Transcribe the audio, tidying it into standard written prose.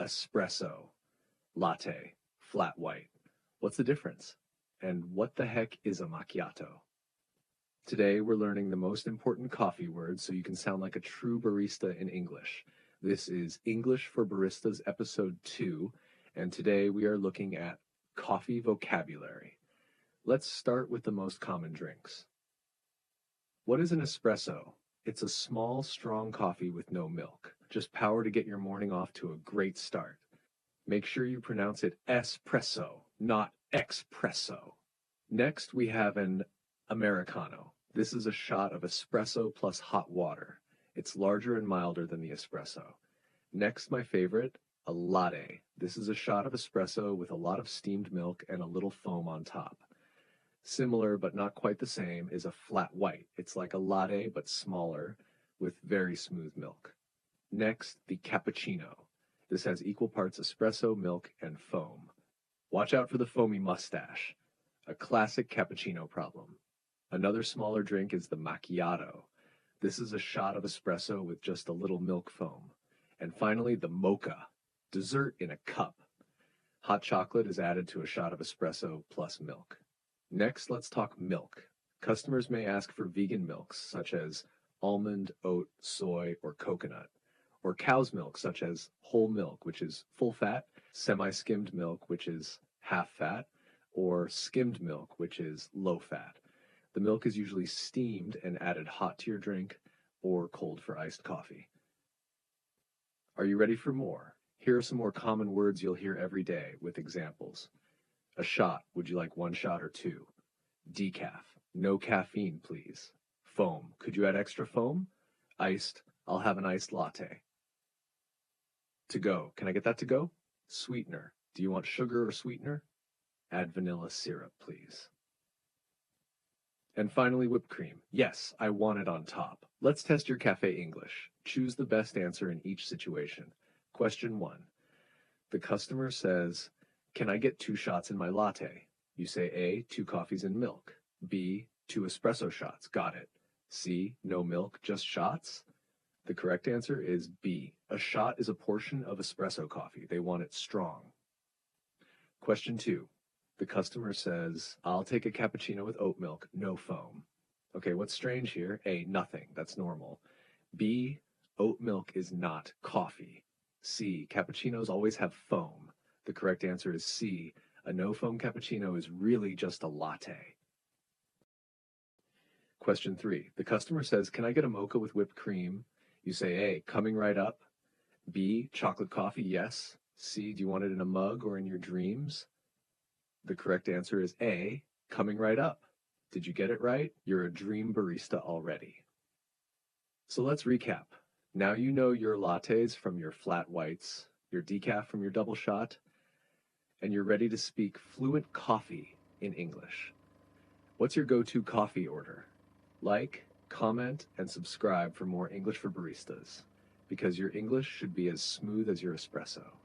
espresso, latte, flat white. What's the difference? And what the heck is a macchiato? Today, we're learning the most important coffee words so you can sound like a true barista in English. This is English for Baristas episode 2, and today we are looking at coffee vocabulary. Let's start with the most common drinks. What is an espresso? It's a small, strong coffee with no milk. Just power to get your morning off to a great start. Make sure you pronounce it espresso, not expresso. Next, we have an Americano. This is a shot of espresso plus hot water. It's larger and milder than the espresso. Next, my favorite, a latte. This is a shot of espresso with a lot of steamed milk and a little foam on top. Similar, but not quite the same, is a flat white. It's like a latte, but smaller, with very smooth milk. Next, the cappuccino. This has equal parts espresso, milk, and foam. Watch out for the foamy mustache, a classic cappuccino problem. Another smaller drink is the macchiato. This is a shot of espresso with just a little milk foam. And finally, the mocha, dessert in a cup. Hot chocolate is added to a shot of espresso plus milk. Next, let's talk milk. Customers may ask for vegan milks, such as almond, oat, soy, or coconut, or cow's milk, such as whole milk, which is full fat, semi-skimmed milk, which is half fat, or skimmed milk, which is low fat. The milk is usually steamed and added hot to your drink or cold for iced coffee. Are you ready for more? Here are some more common words you'll hear every day with examples. A shot, would you like one shot or two? Decaf, no caffeine, please. Foam, could you add extra foam? Iced, I'll have an iced latte. To go, can I get that to go? Sweetener, do you want sugar or sweetener? Add vanilla syrup, please. And finally, whipped cream. Yes, I want it on top. Let's test your cafe English. Choose the best answer in each situation. Question 1. The customer says, "Can I get 2 shots in my latte?" You say A, 2 coffees and milk. B, 2 espresso shots. Got it. C, no milk, just shots? The correct answer is B. A shot is a portion of espresso coffee. They want it strong. Question 2. The customer says, "I'll take a cappuccino with oat milk, no foam." Okay, what's strange here? A, nothing. That's normal. B, oat milk is not coffee. C, cappuccinos always have foam. The correct answer is C. A no-foam cappuccino is really just a latte. Question 3. The customer says, "Can I get a mocha with whipped cream?" You say A, coming right up. B, chocolate coffee, yes. C, do you want it in a mug or in your dreams? The correct answer is A, coming right up. Did you get it right? You're a dream barista already. So let's recap. Now you know your lattes from your flat whites, your decaf from your double shot, and you're ready to speak fluent coffee in English. What's your go-to coffee order? Like, comment, and subscribe for more English for Baristas, because your English should be as smooth as your espresso.